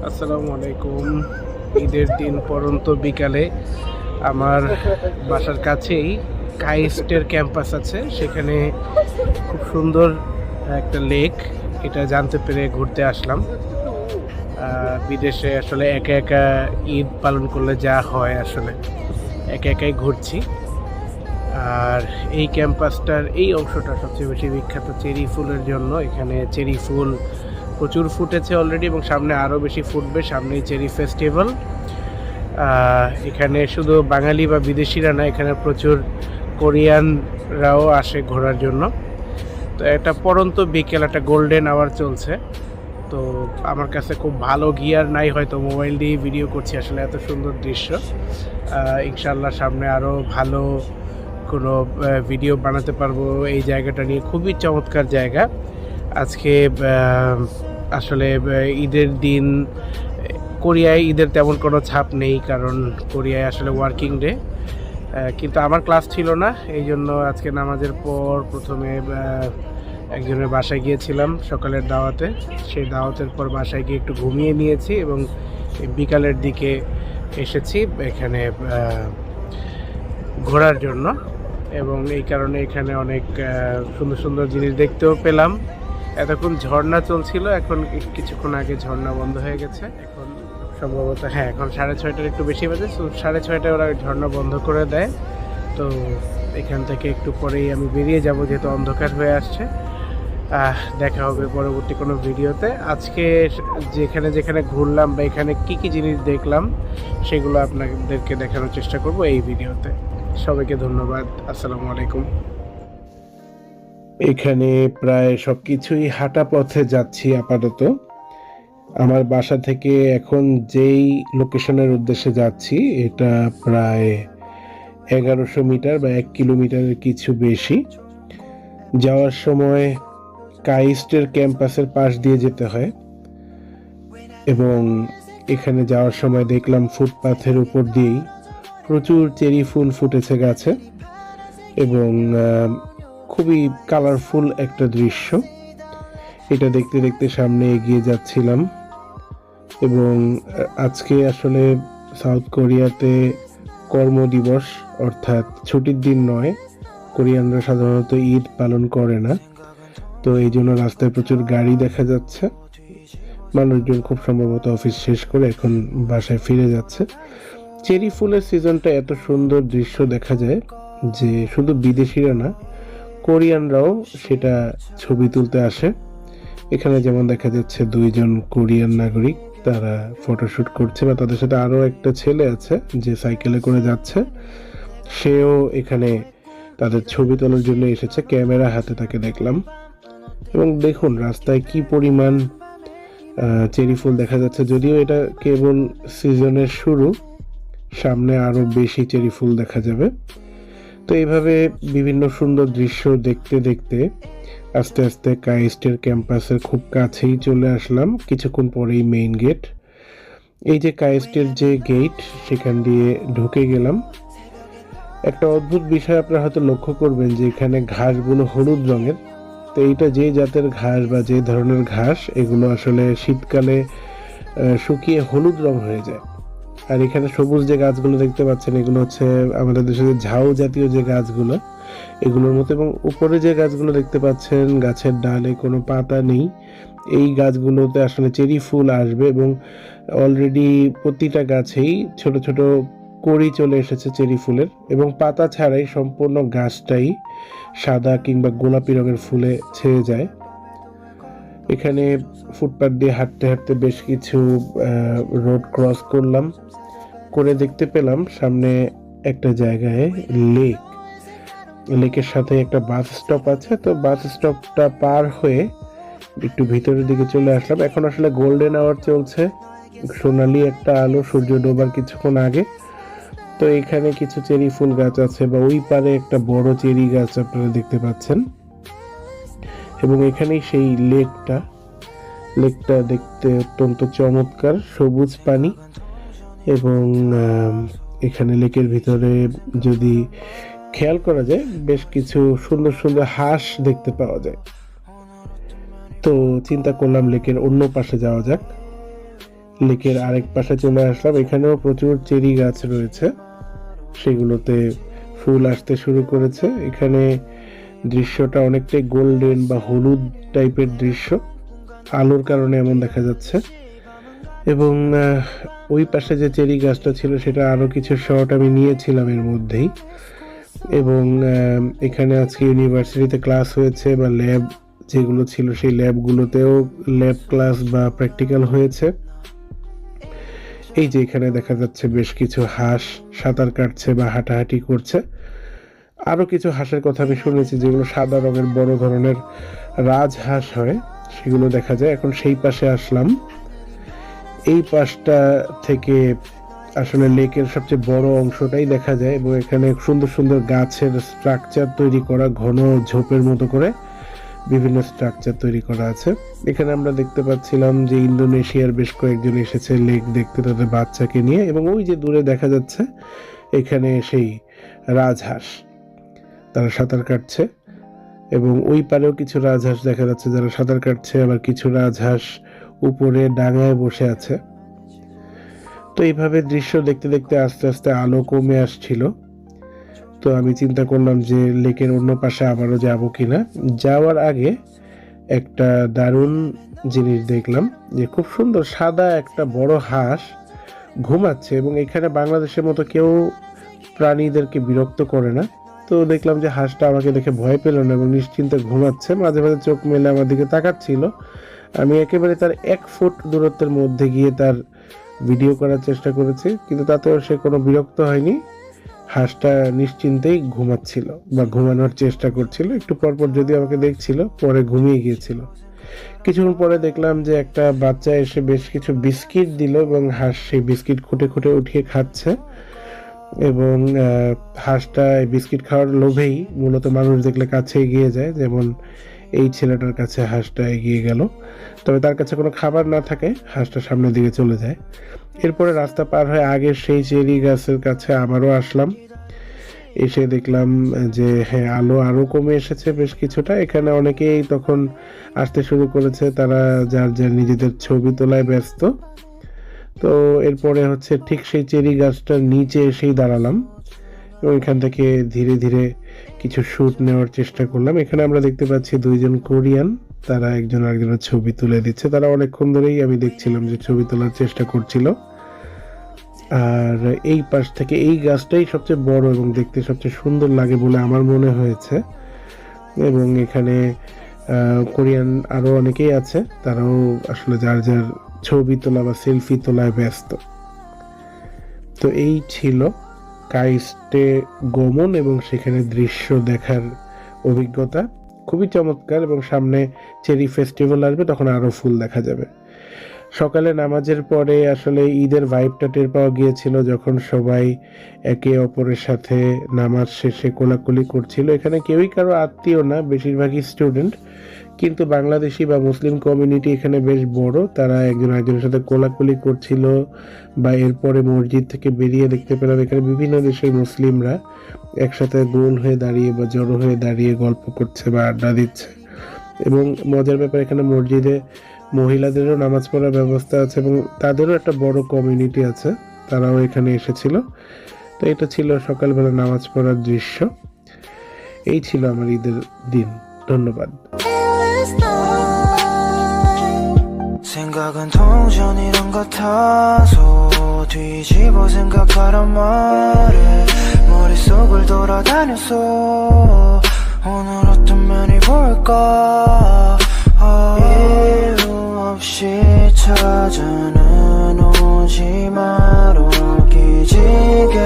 আসসালামু আলাইকুম। ঈদের দিন পড়ন্ত বিকালে আমার বাসার কাছেই কাইস্টের ক্যাম্পাস আছে, সেখানে খুব সুন্দর একটা লেক, এটা জানতে পেরে ঘুরতে আসলাম। বিদেশে আসলে একা একা ঈদ পালন করলে যা হয়, আসলে একা একাই ঘুরছি। আর এই ক্যাম্পাসটার এই অংশটা সবচেয়ে বেশি বিখ্যাত চেরি ফুলের জন্য। এখানে চেরি ফুল প্রচুর ফুটেছে অলরেডি এবং সামনে আরও বেশি ফুটবে, সামনেই চেরি ফেস্টিভ্যাল। এখানে শুধু বাঙালি বা বিদেশিরা না, এখানে প্রচুর কোরিয়ানরাও আসে ঘোরার জন্য। তো একটা পড়ন্ত বিকেল, একটা গোল্ডেন আওয়ার চলছে। তো আমার কাছে খুব ভালো গিয়ার নাই, হয়তো মোবাইল দিয়ে ভিডিও করছি, আসলে এত সুন্দর দৃশ্য। ইনশাল্লাহ সামনে আরও ভালো কোনো ভিডিও বানাতে পারবো এই জায়গাটা নিয়ে। খুবই চমৎকার জায়গা। আজকে আসলে ঈদের দিন, কোরিয়ায় ঈদের তেমন কোনো ছাপ নেই, কারণ কোরিয়ায় আসলে ওয়ার্কিং ডে। কিন্তু আমার ক্লাস ছিল না, এই জন্য আজকে নামাজের পর প্রথমে একজনের বাসায় গিয়েছিলাম সকালের দাওয়াতে। সেই দাওয়াতের পর বাসায় গিয়ে একটু ঘুমিয়ে নিয়েছি এবং বিকালের দিকে এসেছি এখানে ঘোরার জন্য। এবং এই কারণে এখানে অনেক সুন্দর সুন্দর জিনিস দেখতেও পেলাম। এতক্ষণ ঝর্ণা চলছিল, এখন কিছুক্ষণ আগে ঝর্ণা বন্ধ হয়ে গেছে। এখন সম্ভবত এখন 6:30টার একটু বেশি বাজে, তো 6:30টায় ওরা ঝর্ণা বন্ধ করে দেয়। তো এখান থেকে একটু পরেই আমি বেরিয়ে যাব, যেহেতু অন্ধকার হয়ে আসছে। দেখা হবে পরবর্তী কোনো ভিডিওতে। আজকে যেখানে যেখানে ঘুরলাম বা এখানে কি কি জিনিস দেখলাম, সেগুলো আপনাদেরকে দেখানোর চেষ্টা করব এই ভিডিওতে। সবাইকে ধন্যবাদ। আসসালামু আলাইকুম। এখানে প্রায় সব কিছুই হাঁটা পথে যাচ্ছি আপাতত। আমার বাসা থেকে এখন যেই লোকেশনের উদ্দেশ্যে যাচ্ছি, এটা প্রায় 1100 মিটার বা 1 কিলোমিটারের কিছু বেশি। যাওয়ার সময় কাইস্টের ক্যাম্পাসের পাশ দিয়ে যেতে হয় এবং এখানে যাওয়ার সময় দেখলাম ফুটপাথের উপর দিয়েই প্রচুর চেরি ফুল ফুটেছে গাছে এবং খুবই কালারফুল একটা দৃশ্য। এটা দেখতে দেখতে সামনে এগিয়ে যাচ্ছিলাম এবং আজকে আসলে সাউথ কোরিয়াতে কর্মদিবস, অর্থাৎ ছুটির দিন নয়। কোরিয়ানরা সাধারণত ঈদ পালন করে না, তো এই জন্য রাস্তায় প্রচুর গাড়ি দেখা যাচ্ছে। মানুষজন খুব সম্ভবত অফিস শেষ করে এখন বাসায় ফিরে যাচ্ছে। চেরি ফুলের সিজনটা এত সুন্দর দৃশ্য দেখা যায় যে শুধু বিদেশিরা না, কোরিয়ানরাও সেটা ছবি তুলতে আসে। এখানে যেমন দেখা যাচ্ছে 2জন কোরিয়ান নাগরিক, তারা ফটোশুট করছে, বা তাদের সাথে আরও একটা ছেলে আছে যে সাইকেলে করে যাচ্ছে। সেও এখানে তাদের ছবি তোলার জন্য এসেছে, ক্যামেরা হাতে তাকে দেখলাম। এবং দেখুন রাস্তায় কি পরিমাণ চেরি ফুল দেখা যাচ্ছে। যদিও এটা কেবল সিজনের শুরু, সামনে আরও বেশি চেরি ফুল দেখা যাবে। তো এইভাবে বিভিন্ন সুন্দর দৃশ্য দেখতে দেখতে আস্তে আস্তে কাইস্টের ক্যাম্পাসের খুব কাছেই চলে আসলাম। কিছুক্ষণ পরেই মেইন গেট। এই যে কাইস্টের যে গেট, সেখান দিয়ে ঢুকে গেলাম। একটা অদ্ভুত বিষয় আপনারা হয়তো লক্ষ্য করবেন যে এখানে ঘাসগুলো হলুদ রঙের। তো এইটা যে জাতের ঘাস বা যে ধরনের ঘাস, এগুলো আসলে শীতকালে শুকিয়ে হলুদ রং হয়ে যায়। আর এখানে সবুজ যে গাছগুলো দেখতে পাচ্ছেন, এগুলো হচ্ছে আমাদের দেশে ঝাউ জাতীয় যে গাছগুলো, এগুলোর মতো। এবং উপরে যে গাছগুলো দেখতে পাচ্ছেন, গাছের ডালে কোনো পাতা নেই। এই গাছগুলোতে আসলে চেরি ফুল আসবে এবং অলরেডি প্রতিটা গাছেই ছোট ছোট কড়ি চলে এসেছে চেরি ফুলের, এবং পাতা ছাড়াই সম্পূর্ণ গাছটাই সাদা কিংবা গোলাপি রঙের ফুলে ছেয়ে যায়। এখানে ফুটপাথ দিয়ে হাঁটতে হাঁটতে বেশ কিছু রোড ক্রস করলাম, করে দেখতে পেলাম সামনে একটা জায়গায় লেকের সাথে একটা বাস স্টপ আছে। তো বাস স্টপটা পার হয়ে একটু ভিতরের দিকে চলে আসলাম। এখন আসলে গোল্ডেন আওয়ার চলছে, সোনালি একটা আলো, সূর্য ডোবার কিছুক্ষণ আগে। তো এখানে কিছু চেরি ফুল গাছ আছে, বা ওই পারে একটা বড় চেরি গাছ আপনারা দেখতে পাচ্ছেন। এবং এখানেই সেই লেকটা দেখতে অত্যন্ত চমৎকার, সবুজ পানি। এবং এখানে লেকের ভিতরে যদি খেয়াল করা যায়, বেশ কিছু সুন্দর সুন্দর হাঁস দেখতে পাওয়া যায়। তো চিন্তা করলাম লেকের অন্য পাশে যাওয়া যাক। লেকের আরেক পাশে চলে আসলাম। এখানেও প্রচুর চেরি গাছ রয়েছে, সেগুলোতে ফুল আসতে শুরু করেছে। এখানে দৃশ্যটা অনেকটাই গোল্ডেন বা হলুদ টাইপের দৃশ্য, আলোর কারণে এমন দেখা যাচ্ছে। এবং ওই পাশে যে চেরি গাছটা ছিল সেটা আরও কিছু শট আমি নিয়েছিলাম এর মধ্যেই। এবং এখানে আজকে ইউনিভার্সিটিতে ক্লাস হয়েছে বা ল্যাব যেগুলো ছিল সেই ল্যাবগুলোতেও ল্যাব ক্লাস বা প্র্যাকটিক্যাল হয়েছে। এই যে এখানে দেখা যাচ্ছে বেশ কিছু হাঁস সাঁতার কাটছে বা হাঁটাহাঁটি করছে। আরও কিছু হাঁসের কথা আমি শুনেছি যেগুলো সাদা রঙের বড় ধরনের রাজহাঁস হয়, সেগুলো দেখা যায়। এখন সেই পাশে আসলাম। এই পাশটা থেকে আসলে লেকের সবচেয়ে বড় অংশটাই দেখা যায় এবং এখানে সুন্দর সুন্দর গাছের স্ট্রাকচার তৈরি করা, ঘন ঝোপের মতো করে বিভিন্ন স্ট্রাকচার তৈরি করা আছে। এখানে আমরা দেখতে পাচ্ছিলাম যে ইন্দোনেশিয়ার বেশ কয়েকজন এসেছে লেক দেখতে তাদের বাচ্চাকে নিয়ে, এবং ওই যে দূরে দেখা যাচ্ছে এখানে সেই রাজহাঁস, তারা সাঁতার কাটছে। এবং ওই পারেও কিছু রাজহাঁস দেখা যাচ্ছে যারা সাঁতার কাটছে, আবার কিছু রাজহাঁস উপরে ডাঙায় বসে আছে। তো এইভাবে দৃশ্য দেখতে দেখতে আস্তে আস্তে আলো কমে আসছিল। তো আমি চিন্তা করলাম যে লেকের অন্য পাশে আবারও যাব কিনা। যাওয়ার আগে একটা দারুণ জিনিস দেখলাম যে খুব সুন্দর সাদা একটা বড় হাঁস ঘুমাচ্ছে, এবং এখানে বাংলাদেশের মতো কেউ প্রাণীদেরকে বিরক্ত করে না। তো দেখলাম যে হাঁসটা আমাকে দেখে ভয় পেল না এবং নিশ্চিন্তে ঘুমাচ্ছে, মাঝে মাঝে চোখ মেলে আমার দিকে তাকাচ্ছিল। আমি একেবারে তার 1 ফুট দূরত্বের মধ্যে গিয়ে তার ভিডিও করার চেষ্টা করেছি, কিন্তু তাতেও সে কোনো বিরক্ত হয়নি। হাঁসটা নিশ্চিন্তেই ঘুমাচ্ছিল বা ঘুমানোর চেষ্টা করছিল। একটু পরপর যদি আমাকে দেখছিল, পরে ঘুমিয়ে গিয়েছিল। কিছুক্ষণ পরে দেখলাম যে একটা বাচ্চা এসে বেশ কিছু বিস্কিট দিল এবং হাঁস সেই বিস্কিট খুঁটে খুঁটে উঠিয়ে খাচ্ছে। এবং হাঁসটা এই বিস্কিট খাওয়ার লোভেই মূলত মানুষ দেখলে কাছে এগিয়ে যায়, যেমন এই ছেলেটার কাছে হাঁসটা এগিয়ে গেল। তবে তার কাছে কোনো খাবার না থাকে হাঁসটা সামনের দিকে চলে যায়। এরপরে রাস্তা পার হয়ে আগের সেই চেরি গাছের কাছে আবারও আসলাম। এসে দেখলাম যে হ্যাঁ, আলো আরও কমে এসেছে বেশ কিছুটা। এখানে অনেকেই তখন আসতে শুরু করেছে, তারা যার যার নিজেদের ছবি তোলায় ব্যস্ত। তো এরপরে হচ্ছে ঠিক সেই চেরি গাছটার নিচে এসেই দাঁড়ালাম এবং এখান থেকে ধীরে ধীরে কিছু শ্যুট নেওয়ার চেষ্টা করলাম। এখানে আমরা দেখতে পাচ্ছি 2 জন কোরিয়ান, তারা একজন আরেকজনের ছবি তুলে দিচ্ছে। তারা অনেকক্ষণ ধরেই আমি দেখছিলাম যে ছবি তোলার চেষ্টা করছিল। আর এই পাশ থেকে এই গাছটাই সবচেয়ে বড় এবং দেখতে সবচেয়ে সুন্দর লাগে বলে আমার মনে হয়েছে। এবং এখানে কোরিয়ান আরও অনেকেই আছে, তারাও আসলে যার যার ছবি তোলা বা সেলফি তোলায় ব্যস্ত। তো এই ছিল কাইস্টে গমন এবং সেখানে দৃশ্য দেখার অভিজ্ঞতা। খুবই চমৎকার, এবং সামনে চেরি ফেস্টিভ্যাল আসবে, তখন আরও ফুল দেখা যাবে। সকালে নামাজের পরে আসলে ঈদের ভাইবটা টের পাওয়া গিয়েছিল, যখন সবাই একে অপরের সাথে নামাজ শেষে কোলাকুলি করছিল। এখানে কেউই কারো আত্মীয় না, বেশিরভাগই স্টুডেন্ট, কিন্তু বাংলাদেশি বা মুসলিম কমিউনিটি এখানে বেশ বড়। তারা একজন আরেকজনের সাথে কোলাকুলি করছিল। বা এরপরে মসজিদ থেকে বেরিয়ে দেখতে পেলাম এখানে বিভিন্ন দেশের মুসলিমরা একসাথে গোল হয়ে দাঁড়িয়ে বা জড়ো হয়ে দাঁড়িয়ে গল্প করছে বা আড্ডা দিচ্ছে। এবং মজার ব্যাপার, এখানে মসজিদে মহিলাদেরও নামাজ পড়ার ব্যবস্থা আছে এবং তাদেরও একটা বড় কমিউনিটি আছে, তারাও এখানে এসেছিল। তো এটা ছিল সকালবেলা নামাজ পড়ার দৃশ্য। এই ছিল আমার ঈদের দিন। ধন্যবাদ। 생각은 동전이란 같아서 뒤집어 생각하란 말에 머릿속을 돌아다녔어. 오늘 어떤 면이 볼까 이유 없이 찾아는 오지 마로 기지개